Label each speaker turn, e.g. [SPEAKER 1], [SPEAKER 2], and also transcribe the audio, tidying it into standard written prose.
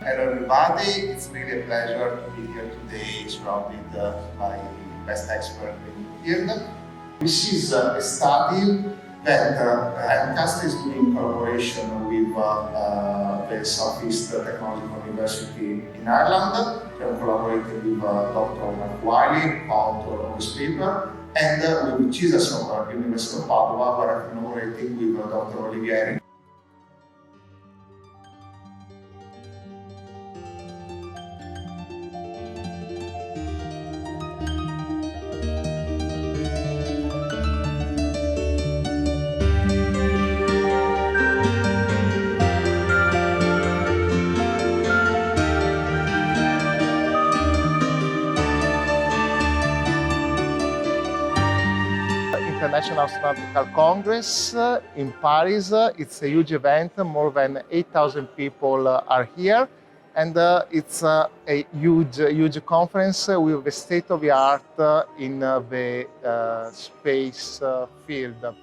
[SPEAKER 1] Hello everybody, it's really a pleasure to be here today surrounded by best experts in the field. This is a study that MCAST is doing in collaboration with the Southeast Technological University in Ireland. We are collaborating with Dr. Mark Wiley, author of this paper, and with Jesus from the University of Padua, where I'm collaborating with Dr. Olivieri. International Astronautical Congress in Paris. It's a huge event, more than 8,000 people are here, and it's a huge conference with the state of the art in the space field.